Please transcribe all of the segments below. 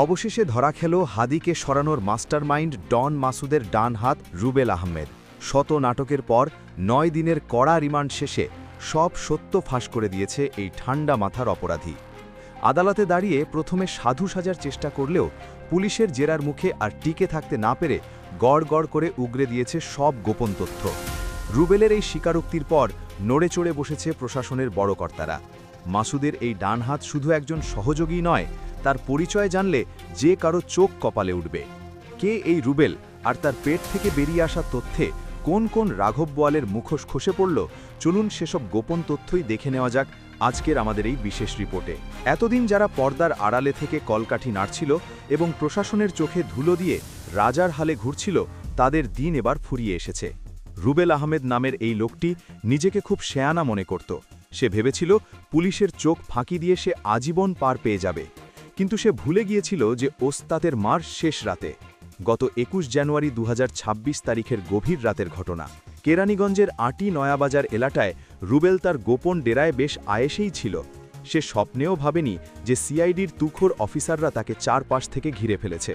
অবশেষে ধরা খেল হাদিকে সরানোর মাস্টারমাইন্ড ডন মাসুদের ডান হাত রুবেল আহমেদ। শত নাটকের পর ৯ দিনের কড়া রিমান্ড শেষে সব সত্য ফাঁস করে দিয়েছে এই ঠান্ডা মাথার অপরাধী। আদালতে দাঁড়িয়ে প্রথমে সাধু সাজার চেষ্টা করলেও পুলিশের জেরার মুখে আর টিকে থাকতে না পেরে গড় গড় করে উগরে দিয়েছে সব গোপন তথ্য। রুবেলের এই স্বীকারোক্তির পর নড়ে চড়ে বসেছে প্রশাসনের বড় কর্তারা। মাসুদের এই ডান হাত শুধু একজন সহযোগী নয়, তার পরিচয় জানলে যে কারো চোখ কপালে উঠবে। কে এই রুবেল, আর তার পেট থেকে বেরিয়ে আসা তথ্যে কোন কোন রাঘব বোয়ালের মুখোশ খসে পড়ল, চলুন সেসব গোপন তথ্যই দেখে নেওয়া যাক আজকের আমাদের এই বিশেষ রিপোর্টে। এতদিন যারা পর্দার আড়ালে থেকে কলকাঠি নাড়ছিল এবং প্রশাসনের চোখে ধুলো দিয়ে রাজার হালে ঘুরছিল, তাদের দিন এবার ফুরিয়ে এসেছে। রুবেল আহমেদ নামের এই লোকটি নিজেকে খুব শেয়ানা মনে করত। সে ভেবেছিল পুলিশের চোখ ফাঁকি দিয়ে সে আজীবন পার পেয়ে যাবে, কিন্তু সে ভুলে গিয়েছিল যে ওস্তাদের মার শেষ রাতে। গত ২১ জানুয়ারি ২০২৬ তারিখের গভীর রাতের ঘটনা। কেরানীগঞ্জের আটি নয়াবাজার এলাকায় রুবেল তার গোপন ডেরায় বেশ আয়েসেই ছিল। সে স্বপ্নেও ভাবেনি যে সিআইডির তুখোর অফিসাররা তাকে চারপাশ থেকে ঘিরে ফেলেছে।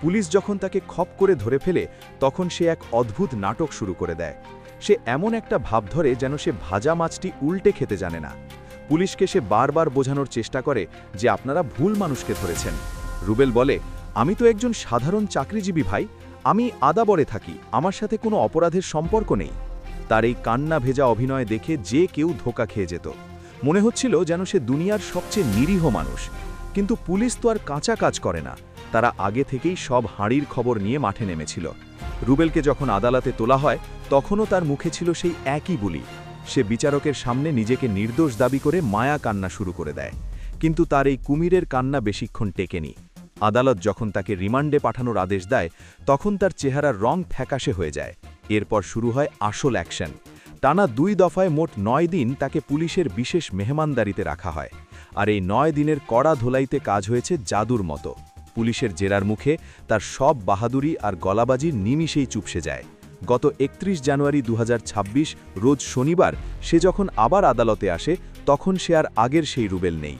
পুলিশ যখন তাকে খপ করে ধরে ফেলে, তখন সে এক অদ্ভুত নাটক শুরু করে দেয়। সে এমন একটা ভাব ধরে যেন সে ভাজা মাছটি উল্টে খেতে জানে না। পুলিশকে সে বারবার বোঝানোর চেষ্টা করে যে আপনারা ভুল মানুষকে ধরেছেন। রুবেল বলে, আমি তো একজন সাধারণ চাকরিজীবী ভাই, আমি আদাবরে থাকি, আমার সাথে কোনো অপরাধের সম্পর্ক নেই। তার এই কান্না ভেজা অভিনয় দেখে যে কেউ ধোঁকা খেয়ে যেত। মনে হচ্ছিল যেন সে দুনিয়ার সবচেয়ে নিরীহ মানুষ। কিন্তু পুলিশ তো আর কাঁচা কাজ করে না, তারা আগে থেকেই সব হাঁড়ির খবর নিয়ে মাঠে নেমেছিল। রুবেলকে যখন আদালতে তোলা হয়, তখনও তার মুখে ছিল সেই একই বুলি। সে বিচারকের সামনে নিজেকে নির্দোষ দাবি করে মায়া কান্না শুরু করে দেয়। কিন্তু তার এই কুমিরের কান্না বেশিক্ষণ টেকেনি। আদালত যখন তাকে রিমান্ডে পাঠানোর আদেশ দেয়, তখন তার চেহারার রং ফ্যাকাশে হয়ে যায়। এরপর শুরু হয় আসল অ্যাকশন। টানা ২ দফায় মোট ৯ দিন তাকে পুলিশের বিশেষ মেহমানদারিতে রাখা হয়। আর এই ৯ দিনের কড়া ধোলাইতে কাজ হয়েছে জাদুর মতো। পুলিশের জেরার মুখে তার সব বাহাদুরি আর গলাবাজির নিমিষেই চুপসে যায়। গত ৩১ জানুয়ারি ২০২৬ রোজ শনিবার সে যখন আবার আদালতে আসে, তখন সে আর আগের সেই রুবেল নেই।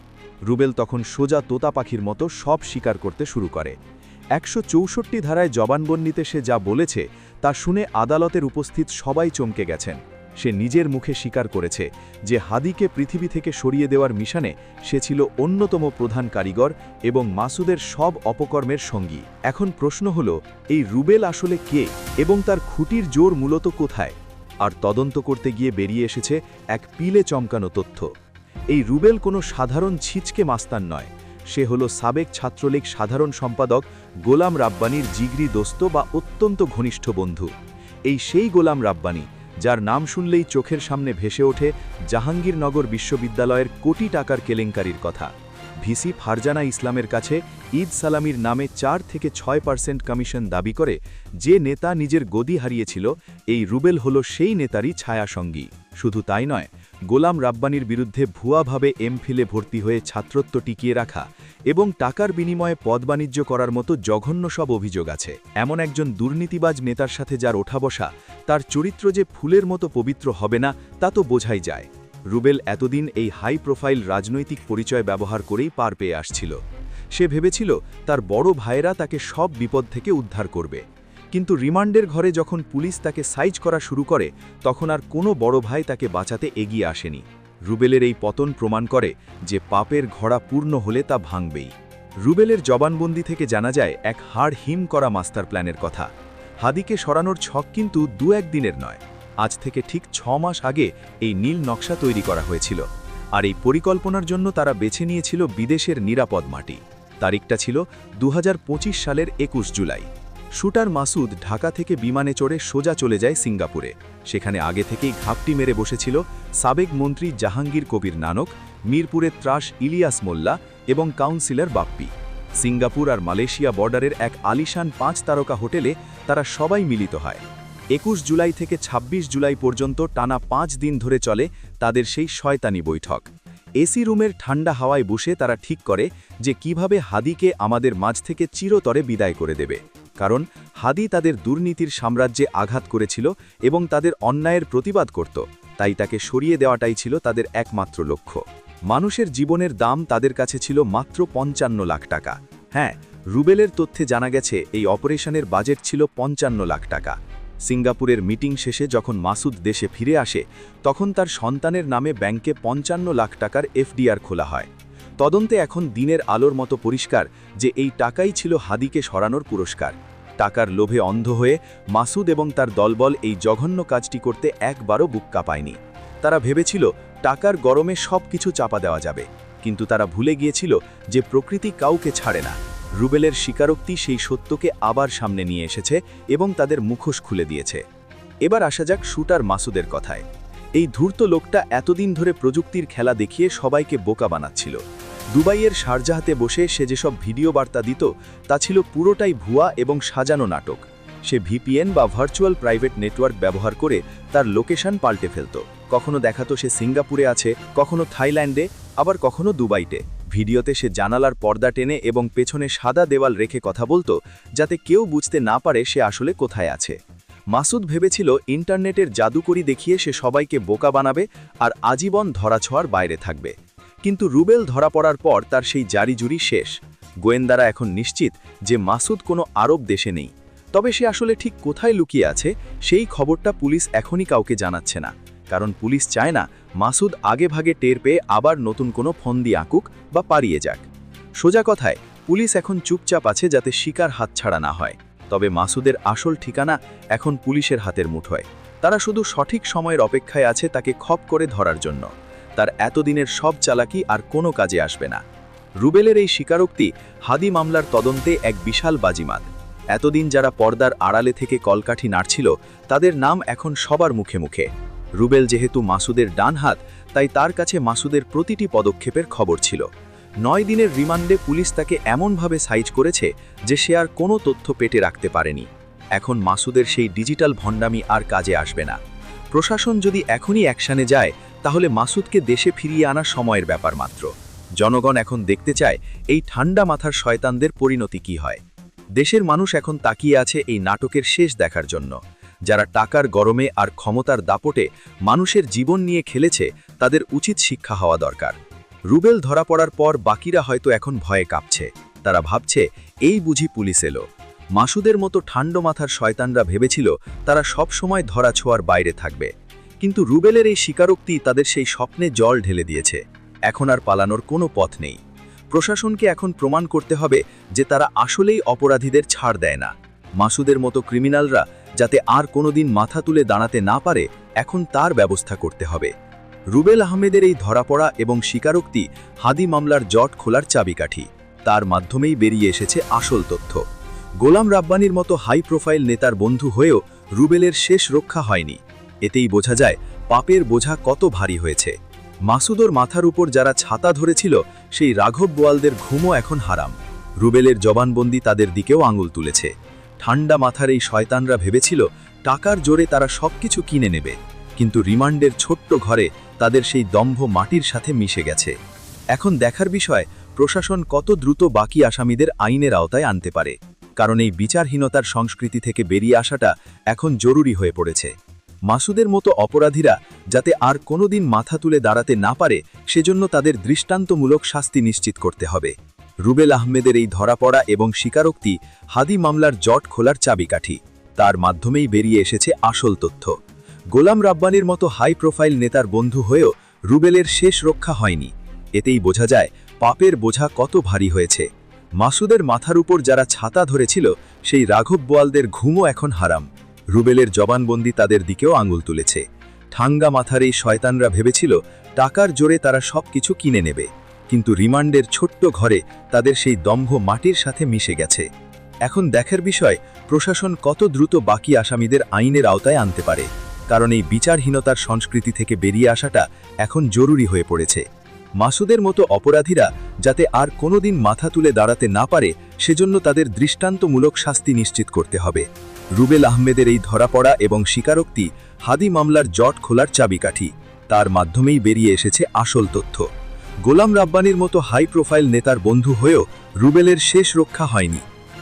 রুবেল তখন সোজা তোতা পাখির মতো সব স্বীকার করতে শুরু করে। ১৬৪ ধারায় জবানবন্দিতে সে যা বলেছে তা শুনে আদালতের উপস্থিত সবাই চমকে গেছেন। সে নিজের মুখে স্বীকার করেছে যে হাদিকে পৃথিবী থেকে সরিয়ে দেওয়ার মিশনে সে ছিল অন্যতম প্রধান কারিগর এবং মাসুদের সব অপকর্মের সঙ্গী। এখন প্রশ্ন হল, এই রুবেল আসলে কে এবং তার খুঁটির জোর মূলত কোথায়? আর তদন্ত করতে গিয়ে বেরিয়ে এসেছে এক পিলে চমকানো তথ্য। এই রুবেল কোনো সাধারণ ছিচকে মাস্তান নয়। সে হলো সাবেক ছাত্রলীগ সাধারণ সম্পাদক গোলাম রাব্বানির জিগরি দোস্ত বা অত্যন্ত ঘনিষ্ঠ বন্ধু। এই সেই গোলাম রাব্বানি যার নাম শুনলেই চোখের সামনে ভেসে ওঠে জাহাঙ্গীরনগর বিশ্ববিদ্যালয়ের কোটি টাকার কেলেঙ্কারির কথা। ভিসি ফারজানা ইসলামের কাছে ঈদ সালামির নামে ৪ থেকে ৬% কমিশন দাবি করে যে নেতা নিজের গদি হারিয়েছিল, এই রুবেল হল সেই নেতারই ছায়াসঙ্গী। শুধু তাই নয়, গোলাম রাব্বানির বিরুদ্ধে ভুয়াভাবে এমফিলে ভর্তি হয়ে ছাত্রত্ব টিকিয়ে রাখা এবং টাকার বিনিময়ে পদবাণিজ্য করার মতো জঘন্য সব অভিযোগ আছে। এমন একজন দুর্নীতিবাজ নেতার সাথে যার ওঠা বসা, তার চরিত্র যে ফুলের মতো পবিত্র হবে না তা তো বোঝাই যায়। রুবেল এতদিন এই হাই প্রোফাইল রাজনৈতিক পরিচয় ব্যবহার করেই পার পেয়ে আসছিল। সে ভেবেছিল তার বড় ভাইয়েরা তাকে সব বিপদ থেকে উদ্ধার করবে। কিন্তু রিমান্ডের ঘরে যখন পুলিশ তাকে সাইজ করা শুরু করে, তখন আর কোনো বড় ভাই তাকে বাঁচাতে এগিয়ে আসেনি। রুবেলের এই পতন প্রমাণ করে যে পাপের ঘোড়া পূর্ণ হলে তা ভাঙবেই। রুবেলের জবানবন্দি থেকে জানা যায় এক হাড় হিম করা মাস্টার প্ল্যানের কথা। হাদিকে সরানোর ছক কিন্তু ২-১ দিনের নয়। আজ থেকে ঠিক ৬ মাস আগে এই নীল নকশা তৈরি করা হয়েছিল। আর এই পরিকল্পনার জন্য তারা বেছে নিয়েছিল বিদেশের নিরাপদ মাটি। তারিখটা ছিল ২০২৫ সালের ২১ জুলাই। শুটার মাসুদ ঢাকা থেকে বিমানে চড়ে সোজা চলে যায় সিঙ্গাপুরে। সেখানে আগে থেকেই ঘাপটি মেরে বসেছিল সাবেক মন্ত্রী জাহাঙ্গীর কবির নানক, মিরপুরের ত্রাস ইলিয়াস মোল্লা এবং কাউন্সিলর বাপ্পি। সিঙ্গাপুর আর মালয়েশিয়া বর্ডারের এক আলিশান ৫ তারকা হোটেলে তারা সবাই মিলিত হয়। ২১ জুলাই থেকে ২৬ জুলাই পর্যন্ত টানা ৫ দিন ধরে চলে তাদের সেই শয়তানি বৈঠক। এসি রুমের ঠান্ডা হাওয়ায় বসে তারা ঠিক করে যে কিভাবে হাদিকে আমাদের মাঝ থেকে চিরতরে বিদায় করে দেবে। কারণ হাদি তাদের দুর্নীতির সাম্রাজ্যে আঘাত করেছিল এবং তাদের অন্যায়ের প্রতিবাদ করত, তাই তাকে সরিয়ে দেওয়াটাই ছিল তাদের একমাত্র লক্ষ্য। মানুষের জীবনের দাম তাদের কাছে ছিল মাত্র ৫৫ লাখ টাকা। হ্যাঁ, রুবেলের তথ্যে জানা গেছে এই অপারেশনের বাজেট ছিল ৫৫ লাখ টাকা। সিঙ্গাপুরের মিটিং শেষে যখন মাসুদ দেশে ফিরে আসে তখন তার সন্তানের নামে ব্যাংকে ৫৫ লাখ টাকার এফডিআর খোলা হয়। তদন্তে এখন দিনের আলোর মতো পরিষ্কার যে এই টাকাই ছিল হাদিকে সরানোর পুরস্কার। টাকার লোভে অন্ধ হয়ে মাসুদ এবং তার দলবল এই জঘন্য কাজটি করতে একবারও বুক কাঁপায়নি। তারা ভেবেছিল টাকার গরমে সব কিছু চাপা দেওয়া যাবে, কিন্তু তারা ভুলে গিয়েছিল যে প্রকৃতি কাউকে ছাড়ে না। রুবেলের স্বীকারোক্তি সেই সত্যকে আবার সামনে নিয়ে এসেছে এবং তাদের মুখোশ খুলে দিয়েছে। এবার আসা যাক শুটার মাসুদের কথায়। এই ধূর্ত লোকটা এতদিন ধরে প্রযুক্তির খেলা দেখিয়ে সবাইকে বোকা বানাচ্ছিল। দুবাইয়ের শারজাহাতে বসে সে যেসব ভিডিও বার্তা দিত তা ছিল পুরোটাই ভুয়া এবং সাজানো নাটক। সে ভিপিএন বা ভার্চুয়াল প্রাইভেট নেটওয়ার্ক ব্যবহার করে তার লোকেশন পাল্টে ফেলত। কখনো দেখাতো সে সিঙ্গাপুরে আছে, কখনো থাইল্যান্ডে, আবার কখনো দুবাইতে। ভিডিওতে সে জানালার পর্দা টেনে এবং পেছনে সাদা দেওয়াল রেখে কথা বলতো, যাতে কেউ বুঝতে না পারে সে আসলে কোথায় আছে। মাসুদ ভেবেছিল ইন্টারনেটের জাদুকরি দেখিয়ে সে সবাইকে বোকা বানাবে আর আজীবন ধরাছোঁয়ার বাইরে থাকবে। কিন্তু রুবেল ধরা পড়ার পর তার সেই জারিজুরি শেষ। গোয়েন্দারা এখন নিশ্চিত যে মাসুদ কোনো আরব দেশে নেই। তবে সে আসলে ঠিক কোথায় লুকিয়ে আছে সেই খবরটা পুলিশ এখনই কাউকে জানাচ্ছে না, কারণ পুলিশ চায় না মাসুদ আগেভাগে টের পেয়ে আবার নতুন কোনো ফন্দি আঁকুক বা পালিয়ে যাক। সোজা কথায় পুলিশ এখন চুপচাপ আছে যাতে শিকার হাতছাড়া না হয়। তবে মাসুদের আসল ঠিকানা এখন পুলিশের হাতের মুঠোয়। তারা শুধু সঠিক সময়ের অপেক্ষায় আছে তাকে খপ করে ধরার জন্য। তার এতদিনের সব চালাকি আর কোনো কাজে আসবে না। রুবেলের এই স্বীকারোক্তি হাদি মামলার তদন্তে এক বিশাল বাজিমাত। এতদিন যারা পর্দার আড়ালে থেকে কলকাঠি নাড়ছিল তাদের নাম এখন সবার মুখে মুখে। রুবেল যেহেতু মাসুদের ডান হাত, তাই তার কাছে মাসুদের প্রতিটি পদক্ষেপের খবর ছিল। ৯ দিনের রিমান্ডে পুলিশ তাকে এমনভাবে সাইজ করেছে যে সে আর কোনো তথ্য পেটে রাখতে পারেনি। এখন মাসুদের সেই ডিজিটাল ভণ্ডামি আর কাজে আসবে না। প্রশাসন যদি এখনই অ্যাকশনে যায় তাহলে মাসুদকে দেশে ফিরিয়ে আনা সময়ের ব্যাপার মাত্র। জনগণ এখন দেখতে চায় এই ঠান্ডা মাথার শয়তানদের পরিণতি কি হয়। দেশের মানুষ এখন তাকিয়ে আছে এই নাটকের শেষ দেখার জন্য। যারা টাকার গরমে আর ক্ষমতার দাপটে মানুষের জীবন নিয়ে খেলেছে তাদের উচিত শিক্ষা হওয়া দরকার। রুবেল ধরা পড়ার পর বাকিরা হয়তো এখন ভয়ে কাঁপছে। তারা ভাবছে এই বুঝি পুলিশ এলো। মাসুদের মতো ঠান্ডা মাথার শয়তানরা ভেবেছিল তারা সব সময় ধরা ছোঁয়ার বাইরে থাকবে, কিন্তু রুবেলের এই স্বীকারোক্তি তাদের সেই স্বপ্নে জল ঢেলে দিয়েছে। এখন আর পালানোর কোনো পথ নেই। প্রশাসনকে এখন প্রমাণ করতে হবে যে তারা আসলেই অপরাধীদের ছাড় দেয় না। মাসুদের মতো ক্রিমিনালরা যাতে আর কোনোদিন মাথা তুলে দাঁড়াতে না পারে, এখন তার ব্যবস্থা করতে হবে। রুবেল আহমেদের এই ধরা পড়া এবং স্বীকারোক্তি হাদি মামলার জট খোলার চাবিকাঠি। তার মাধ্যমেই বেরিয়ে এসেছে আসল তথ্য। গোলাম রাব্বানির মতো হাই প্রোফাইল নেতার বন্ধু হয়েও রুবেলের শেষ রক্ষা হয়নি। এতেই বোঝা যায় পাপের বোঝা কত ভারী হয়েছে। মাসুদর মাথার উপর যারা ছাতা ধরেছিল সেই রাঘব বোয়ালদের ঘুমও এখন হারাম। রুবেলের জবানবন্দি তাদের দিকেও আঙুল তুলেছে। ঠান্ডা মাথার এই শয়তানরা ভেবেছিল টাকার জোরে তারা সবকিছু কিনে নেবে, কিন্তু রিমান্ডের ছোট্ট ঘরে তাদের সেই দম্ভ মাটির সাথে মিশে গেছে। এখন দেখার বিষয় প্রশাসন কত দ্রুত বাকি আসামিদের আইনের আওতায় আনতে পারে, কারণ এই বিচারহীনতার সংস্কৃতি থেকে বেরিয়ে আসাটা এখন জরুরি হয়ে পড়েছে। মাসুদের মতো অপরাধীরা যাতে আর কোনোদিন মাথা তুলে দাঁড়াতে না পারে সেজন্য তাদের দৃষ্টান্তমূলক শাস্তি নিশ্চিত করতে হবে। রুবেল আহমেদের এই ধরা পড়া এবং স্বীকারোক্তি হাদি মামলার জট খোলার চাবিকাঠি। তার মাধ্যমেই বেরিয়ে এসেছে আসল তথ্য। গোলাম রাব্বানির মতো হাই প্রোফাইল নেতার বন্ধু হয়েও রুবেলের শেষ রক্ষা হয়নি। এতেই বোঝা যায় পাপের বোঝা কত ভারী হয়েছে। মাসুদের মাথার উপর যারা ছাতা ধরেছিল সেই রাঘব বোয়ালদের ঘুমও এখন হারাম। রুবেলের জবানবন্দি তাদের দিকেও আঙুল তুলেছে। ঠাঙ্গা মাথার এই শয়তানরা ভেবেছিল টাকার জোরে তারা সবকিছু কিনে নেবে, কিন্তু রিমান্ডের ছোট্ট ঘরে তাদের সেই দম্ভ মাটির সাথে মিশে গেছে। এখন দেখার বিষয় প্রশাসন কত দ্রুত বাকি আসামিদের আইনের আওতায় আনতে পারে, কারণ এই বিচারহীনতার সংস্কৃতি থেকে বেরিয়ে আসাটা এখন জরুরি হয়ে পড়েছে। মাসুদের মতো অপরাধীরা যাতে আর কোনোদিন মাথা তুলে দাঁড়াতে না পারে সেজন্য তাদের দৃষ্টান্তমূলক শাস্তি নিশ্চিত করতে হবে। রুবেল আহমেদের এই ধরা পড়া এবং স্বীকারোক্তি হাদি মামলার জট খোলার চাবিকাঠি। তার মাধ্যমেই বেরিয়ে এসেছে আসল তথ্য। গোলাম রাব্বানির মতো হাই প্রোফাইল নেতার বন্ধু হয়েও রুবেলের শেষ রক্ষা হয়নি।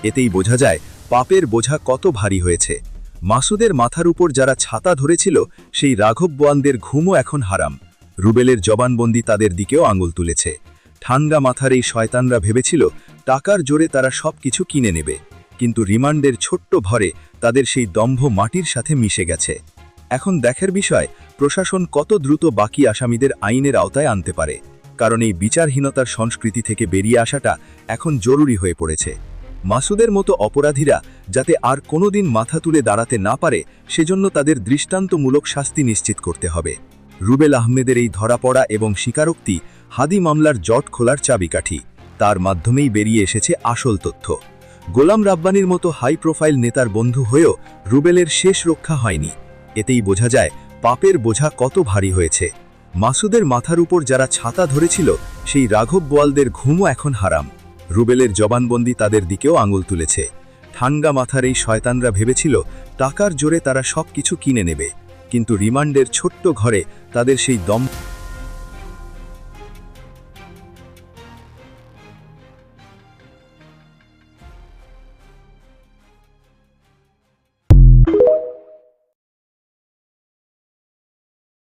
এতেই বোঝা যায় পাপের বোঝা কত ভারী হয়েছে। মাসুদের মাথার উপর যারা ছাতা ধরেছিল সেই রাঘব বোয়ালদের ঘুমও এখন হারাম। রুবেলের জবানবন্দি তাদের দিকেও আঙুল তুলেছে। ঠান্ডা মাথার এই শয়তানরা ভেবেছিল টাকার জোরে তারা সবকিছু কিনে নেবে, কিন্তু রিমান্ডের ছোট্ট ভরে তাদের সেই দম্ভ মাটির সাথে মিশে গেছে। এখন দেখার বিষয় প্রশাসন কত দ্রুত বাকি আসামিদের আইনের আওতায় আনতে পারে, কারণ এই বিচারহীনতার সংস্কৃতি থেকে বেরিয়ে আসাটা এখন জরুরি হয়ে পড়েছে। মাসুদের মতো অপরাধীরা যাতে আর কোনোদিন মাথা তুলে দাঁড়াতে না পারে, সেজন্য তাদের দৃষ্টান্তমূলক শাস্তি নিশ্চিত করতে হবে। রুবেল আহমেদের এই ধরা পড়া এবং স্বীকারোক্তি হাদি মামলার জট খোলার চাবিকাঠি। তার মাধ্যমেই বেরিয়ে এসেছে আসল তথ্য। গোলাম রাব্বানির মতো হাই প্রোফাইল নেতার বন্ধু হয়েও রুবেলের শেষ রক্ষা হয়নি। এতেই বোঝা যায় পাপের বোঝা কত ভারী হয়েছে। মাসুদের মাথার উপর যারা ছাতা ধরেছিল, সেই রাঘব বোয়ালদের ঘুমও এখন হারাম। রুবেলের জবানবন্দি তাদের দিকেও আঙুল তুলেছে। ঠান্ডা মাথার এই শয়তানরা ভেবেছিল টাকার জোরে তারা সবকিছু কিনে নেবে, কিন্তু রিমান্ডের ছোট্ট ঘরে তাদের সেই দম